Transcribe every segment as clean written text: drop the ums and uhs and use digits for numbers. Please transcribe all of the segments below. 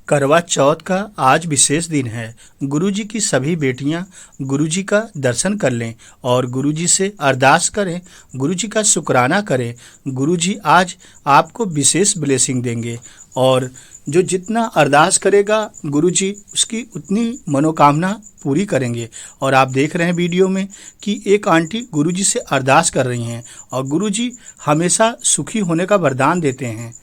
करवा चौथ का आज विशेष दिन है। गुरुजी की सभी बेटियां गुरुजी का दर्शन कर लें और गुरुजी से अरदास करें, गुरुजी का शुक्राना करें। गुरुजी आज आपको विशेष ब्लेसिंग देंगे और जो जितना अरदास करेगा गुरुजी उसकी उतनी मनोकामना पूरी करेंगे। और आप देख रहे हैं वीडियो में कि एक आंटी गुरुजी से अरदास कर रही हैं और गुरुजी हमेशा सुखी होने का वरदान देते हैं।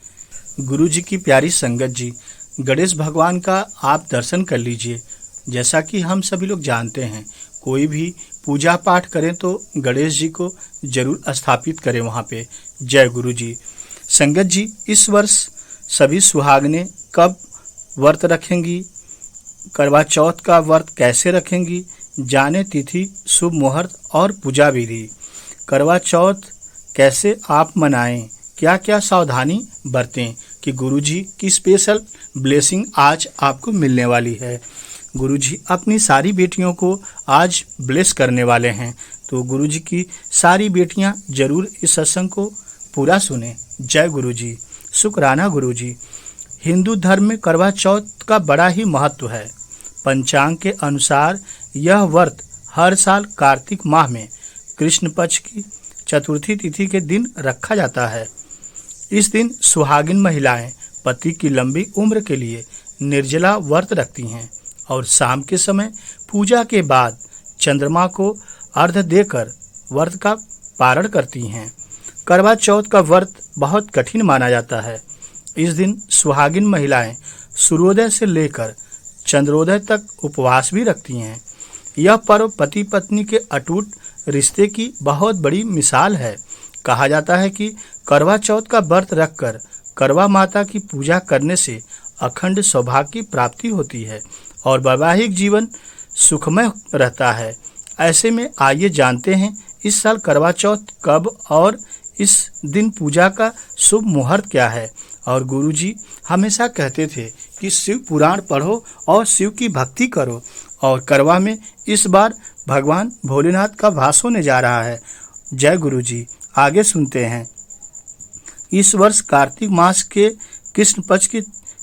गुरुजी की प्यारी संगत जी, गणेश भगवान का आप दर्शन कर लीजिए। जैसा कि हम सभी लोग जानते हैं, कोई भी पूजा पाठ करें तो गणेश जी को जरूर स्थापित करें वहाँ पे। जय गुरु जी। संगत जी, इस वर्ष सभी सुहागनें कब व्रत रखेंगी, करवा चौथ का व्रत कैसे रखेंगी, जाने तिथि, शुभ मुहूर्त और पूजा विधि। करवा चौथ कैसे आप मनाएं, क्या क्या सावधानी बरतें कि गुरुजी की स्पेशल ब्लेसिंग आज आपको मिलने वाली है। गुरुजी अपनी सारी बेटियों को आज ब्लेस करने वाले हैं, तो गुरुजी की सारी बेटियां जरूर इस सत्संग को पूरा सुने। जय गुरुजी। शुक्राना गुरुजी। हिंदू धर्म में करवा चौथ का बड़ा ही महत्व है। पंचांग के अनुसार यह व्रत हर साल कार्तिक माह में कृष्ण पक्ष की चतुर्थी तिथि के दिन रखा जाता है। इस दिन सुहागिन महिलाएं पति की लंबी उम्र के लिए निर्जला व्रत रखती हैं और शाम के समय पूजा के बाद चंद्रमा को अर्घ्य देकर व्रत का पारण करती हैं। करवा चौथ का व्रत बहुत कठिन माना जाता है। इस दिन सुहागिन महिलाएं सूर्योदय से लेकर चंद्रोदय तक उपवास भी रखती हैं। यह पर्व पति पत्नी के अटूट रिश्ते की बहुत बड़ी मिसाल है। कहा जाता है कि करवा चौथ का व्रत रखकर करवा माता की पूजा करने से अखंड सौभाग्य की प्राप्ति होती है और वैवाहिक जीवन सुखमय रहता है। ऐसे में आइए जानते हैं इस साल करवा चौथ कब और इस दिन पूजा का शुभ मुहूर्त क्या है। और गुरुजी हमेशा कहते थे कि शिव पुराण पढ़ो और शिव की भक्ति करो, और करवा में इस बार भगवान भोलेनाथ का वास होने जा रहा है। जय गुरुजी। आगे सुनते हैं। इस वर्ष कार्तिक मास के कृष्ण पक्ष की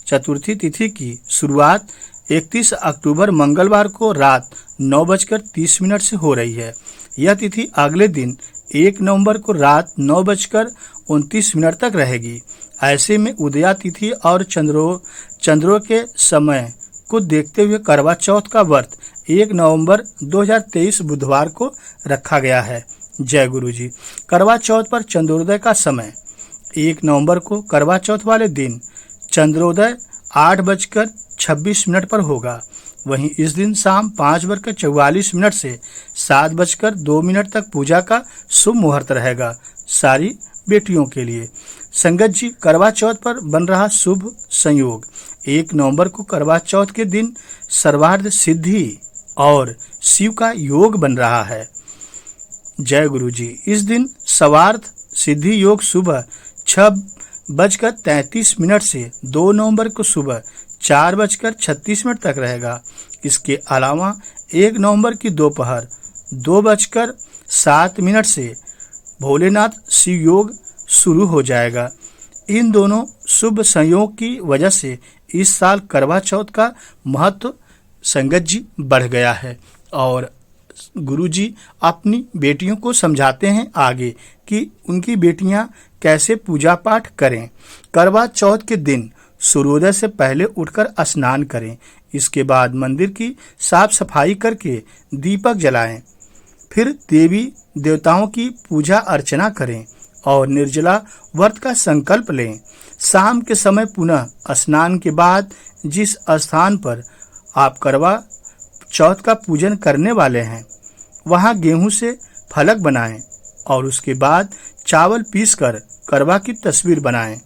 चतुर्थी तिथि की शुरुआत 31 अक्टूबर मंगलवार को रात 9:30 से हो रही है। यह तिथि अगले दिन 1 नवंबर को रात 9:29 तक रहेगी। ऐसे में उदया तिथि और चंद्रोदय के समय को देखते हुए करवा चौथ का व्रत 1 नवंबर 2023 बुधवार को रखा गया है। जय गुरुजी। करवा चौथ पर चंद्रोदय का समय 1 नवंबर को करवा चौथ वाले दिन चंद्रोदय 8:26 पर होगा। वहीं इस दिन शाम 5:44 से 7:02 तक पूजा का शुभ मुहूर्त रहेगा सारी बेटियों के लिए। संगत जी, करवा चौथ पर बन रहा शुभ संयोग 1 नवंबर को करवा चौथ के दिन सर्वार्थ सिद्धि और शिव का योग बन रहा है। जय गुरुजी। इस दिन सर्वार्थ सिद्धि योग सुबह 6:33 से 2 नवंबर को सुबह 4:36 तक रहेगा। इसके अलावा 1 नवंबर की दोपहर 2:07 से भोलेनाथ शिव योग शुरू हो जाएगा। इन दोनों शुभ संयोग की वजह से इस साल करवा चौथ का महत्व संगत जी बढ़ गया है और गुरुजी अपनी बेटियों को समझाते हैं आगे कि उनकी बेटियां कैसे पूजा पाठ करें। करवा चौथ के दिन सूर्योदय से पहले उठकर स्नान करें। इसके बाद मंदिर की साफ सफाई करके दीपक जलाएं। फिर देवी देवताओं की पूजा अर्चना करें और निर्जला व्रत का संकल्प लें। शाम के समय पुनः स्नान के बाद जिस स्थान पर आप करवा चौथ का पूजन करने वाले हैं वहां गेहूं से फलक बनाएं और उसके बाद चावल पीसकर करवा की तस्वीर बनाएं।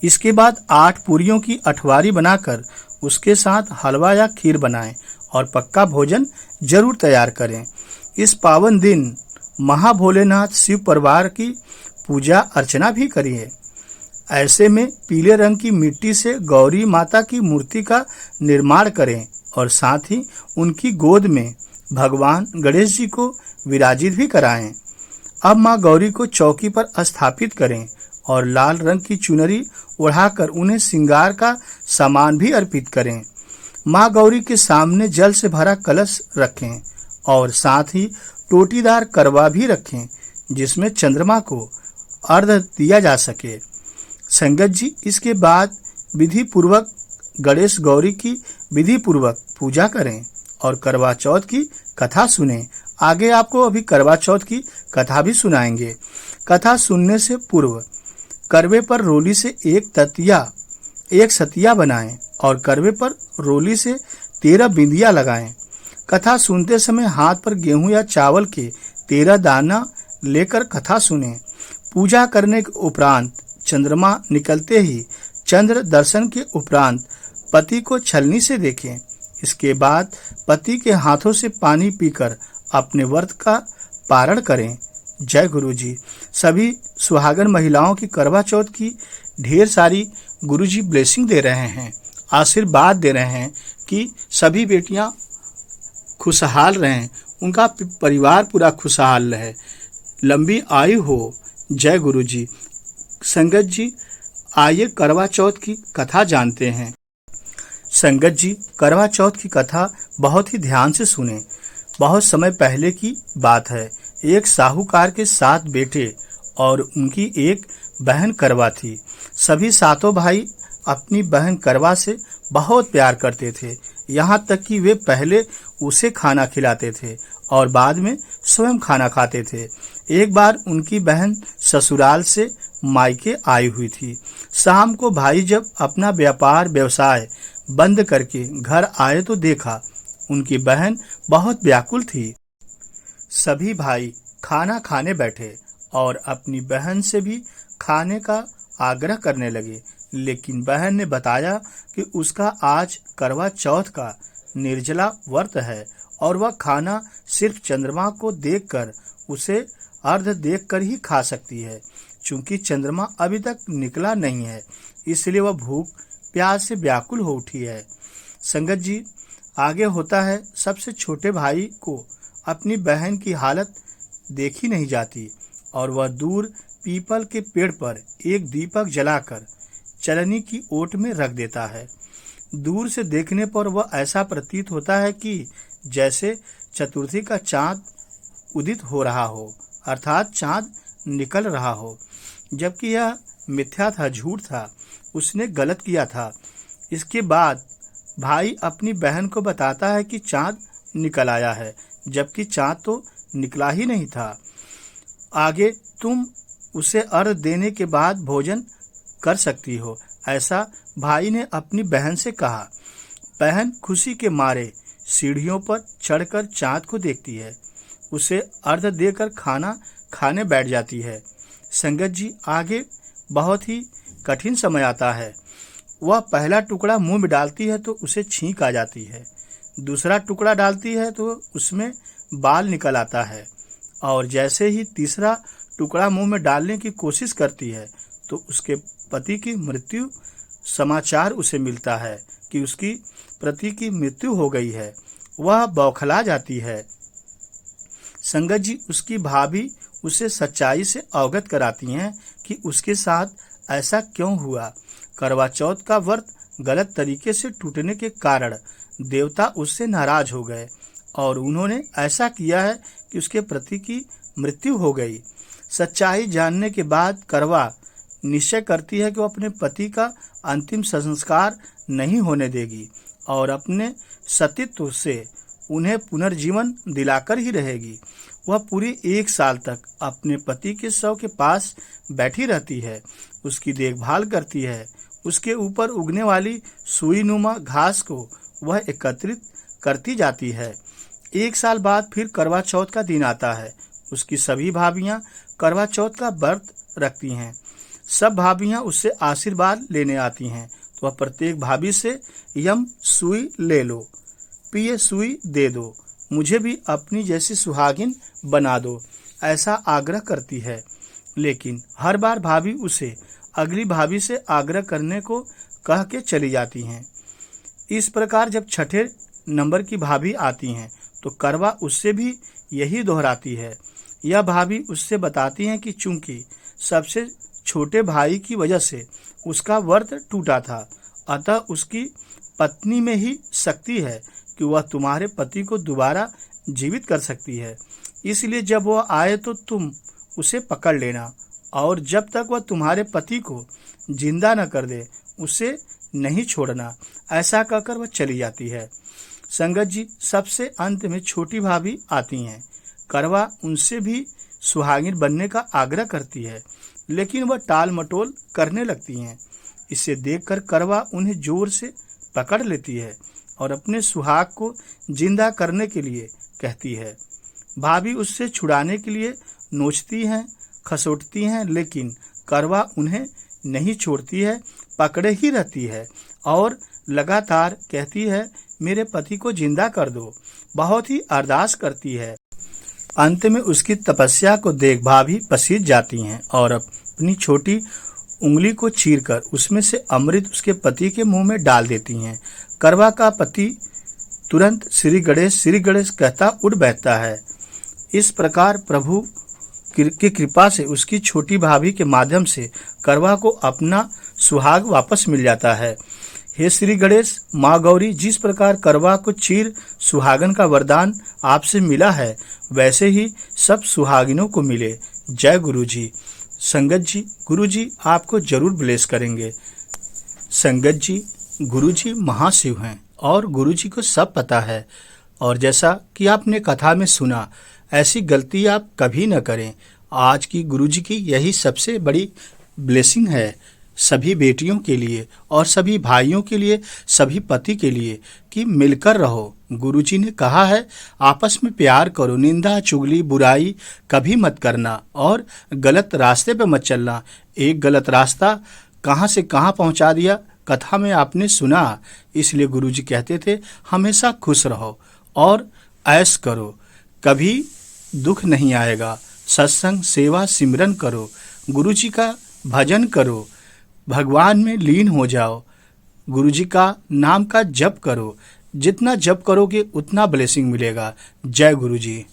इसके बाद 8 पूरियों की अठवारी बनाकर उसके साथ हलवा या खीर बनाएं और पक्का भोजन जरूर तैयार करें। इस पावन दिन महाभोलेनाथ शिव परिवार की पूजा अर्चना भी करिए। ऐसे में पीले रंग की मिट्टी से गौरी माता की मूर्ति का निर्माण करें और साथ ही उनकी गोद में भगवान गणेश जी को विराजित भी कराएं। अब मां गौरी को चौकी पर स्थापित करें और लाल रंग की चुनरी ओढ़ाकर उन्हें श्रृंगार का सामान भी अर्पित करें। माँ गौरी के सामने जल से भरा कलश रखें और साथ ही टोटीदार करवा भी रखें जिसमें चंद्रमा को अर्घ्य दिया जा सके। संगत जी, इसके बाद विधि पूर्वक गणेश गौरी की विधि पूर्वक पूजा करें और करवा चौथ की कथा सुनें। आगे आपको अभी करवा चौथ की कथा भी सुनाएंगे। कथा सुनने से पूर्व करवे पर रोली से एक सतिया बनाएं और करवे पर रोली से 13 बिंदिया लगाएं। कथा सुनते समय हाथ पर गेहूं या चावल के 13 दाना लेकर कथा सुनें। पूजा करने के उपरांत चंद्रमा निकलते ही चंद्र दर्शन के उपरांत पति को छलनी से देखें। इसके बाद पति के हाथों से पानी पीकर अपने व्रत का पारण करें। जय गुरु जी। सभी सुहागन महिलाओं की करवा चौथ की ढेर सारी गुरु जी ब्लेसिंग दे रहे हैं, आशीर्वाद दे रहे हैं कि सभी बेटियां खुशहाल रहें, उनका परिवार पूरा खुशहाल रहे, लंबी आयु हो। जय गुरु जी। संगत जी, आइए करवा चौथ की कथा जानते हैं। संगत जी, करवा चौथ की कथा बहुत ही ध्यान से सुने। बहुत समय पहले की बात है। एक साहूकार के 7 बेटे और उनकी एक बहन करवा थी। सभी 7 भाई अपनी बहन करवा से बहुत प्यार करते थे, यहाँ तक कि वे पहले उसे खाना खिलाते थे और बाद में स्वयं खाना खाते थे। एक बार उनकी बहन ससुराल से मायके आई हुई थी। शाम को भाई जब अपना व्यवसाय बंद करके घर आए तो देखा उनकी बहन बहुत व्याकुल थी। सभी भाई खाना खाने बैठे और अपनी बहन से भी खाने का आग्रह करने लगे, लेकिन बहन ने बताया कि उसका आज करवा चौथ का निर्जला व्रत है और वह खाना सिर्फ चंद्रमा को देखकर उसे अर्घ्य देखकर ही खा सकती है। चूंकि चंद्रमा अभी तक निकला नहीं है, इसलिए वह भूख प्यास से व्याकुल हो उठी है। संगत जी, आगे होता है, सबसे छोटे भाई को अपनी बहन की हालत देखी नहीं जाती और वह दूर पीपल के पेड़ पर एक दीपक जलाकर चलनी की ओट में रख देता है। दूर से देखने पर वह ऐसा प्रतीत होता है कि जैसे चतुर्थी का चांद उदित हो रहा हो, अर्थात चांद निकल रहा हो, जबकि यह मिथ्या था, झूठ था, उसने गलत किया था। इसके बाद भाई अपनी बहन को बताता है कि चांद निकल आया है, जबकि चांद तो निकला ही नहीं था। आगे तुम उसे अर्घ्य देने के बाद भोजन कर सकती हो, ऐसा भाई ने अपनी बहन से कहा। बहन खुशी के मारे सीढ़ियों पर चढ़कर चांद को देखती है, उसे अर्घ्य देकर खाना खाने बैठ जाती है। संगत जी, आगे बहुत ही कठिन समय आता है। वह पहला टुकड़ा मुंह में डालती है तो उसे छींक आ जाती है, दूसरा टुकड़ा डालती है तो उसमें बाल निकल आता है और जैसे ही तीसरा टुकड़ा मुंह में डालने की कोशिश करती है तो उसके पति की मृत्यु समाचार उसे मिलता है कि उसकी पति की मृत्यु हो गई है। वह बौखला जाती है। संगत जी, उसकी भाभी उसे सच्चाई से अवगत कराती हैं कि उसके साथ ऐसा क्यों हुआ। करवा चौथ का व्रत गलत तरीके से टूटने के कारण देवता उससे नाराज हो गए और उन्होंने ऐसा किया है कि उसके पति की मृत्यु हो गई। सच्चाई जानने के बाद करवा निश्चय करती है कि वो अपने पति का अंतिम संस्कार नहीं होने देगी और अपने सतीत्व से उन्हें पुनर्जीवन दिलाकर ही रहेगी। वह पूरी 1 साल तक अपने पति के शव के पास बैठी रहती है, उसकी देखभाल करती है, उसके ऊपर उगने वाली सुईनुमा घास को वह एकत्रित करती जाती है। 1 साल बाद फिर करवा चौथ का दिन आता है। उसकी सभी भाभियां करवा चौथ का व्रत रखती हैं। सब भाभियां उससे आशीर्वाद लेने आती हैं तो वह प्रत्येक भाभी से यम सुई ले लो, पिए सुई दे दो, मुझे भी अपनी जैसी सुहागिन बना दो, ऐसा आग्रह करती है। लेकिन हर बार भाभी उसे अगली भाभी से आग्रह करने को कह के चली जाती हैं। इस प्रकार जब छठे नंबर की भाभी आती हैं तो करवा उससे भी यही दोहराती है। यह भाभी उससे बताती हैं कि चूंकि सबसे छोटे भाई की वजह से उसका व्रत टूटा था, अतः उसकी पत्नी में ही शक्ति है कि वह तुम्हारे पति को दोबारा जीवित कर सकती है। इसलिए जब वह आए तो तुम उसे पकड़ लेना, और जब तक वह तुम्हारे पति को जिंदा न कर दे उसे नहीं छोड़ना। ऐसा कहकर वह चली जाती है। संगत जी, सबसे अंत में छोटी भाभी आती हैं। करवा उनसे भी सुहागिन बनने का आग्रह करती है, लेकिन वह टाल मटोल करने लगती हैं। इसे देखकर करवा उन्हें जोर से पकड़ लेती है और अपने सुहाग को जिंदा करने के लिए कहती है। भाभी उससे छुड़ाने के लिए नोचती हैं, खसोटती हैं, लेकिन करवा उन्हें नहीं छोड़ती है, पकड़े ही रहती है और लगातार कहती है, मेरे पति को जिंदा कर दो। बहुत ही अरदास करती है। अंत में उसकी तपस्या को देख भाभी पसीज जाती हैं और अपनी छोटी उंगली को चीरकर उसमें से अमृत उसके पति के मुंह में डाल देती हैं। करवा का पति तुरंत श्री गणेश कहता उठ बैठता है। इस प्रकार प्रभु की कृपा से उसकी छोटी भाभी के माध्यम से करवा को अपना सुहाग वापस मिल जाता है। हे श्री गणेश, माँ गौरी, जिस प्रकार करवा को चीर सुहागन का वरदान आपसे मिला है, वैसे ही सब सुहागिनों को मिले। जय गुरु जी। संगत जी, गुरु जी आपको जरूर ब्लेस करेंगे। संगत जी, गुरु जी महाशिव हैं और गुरु जी को सब पता है, और जैसा कि आपने कथा में सुना, ऐसी गलती आप कभी न करें। आज की गुरु जी की यही सबसे बड़ी ब्लेसिंग है सभी बेटियों के लिए और सभी भाइयों के लिए, सभी पति के लिए, कि मिलकर रहो। गुरुजी ने कहा है, आपस में प्यार करो, निंदा चुगली बुराई कभी मत करना और गलत रास्ते पे मत चलना। एक गलत रास्ता कहाँ से कहाँ पहुँचा दिया, कथा में आपने सुना। इसलिए गुरुजी कहते थे, हमेशा खुश रहो और ऐश करो, कभी दुख नहीं आएगा। सत्संग, सेवा, सिमरन करो, गुरुजी का भजन करो, भगवान में लीन हो जाओ, गुरुजी का नाम का जप करो। जितना जप करोगे उतना ब्लेसिंग मिलेगा। जय गुरुजी।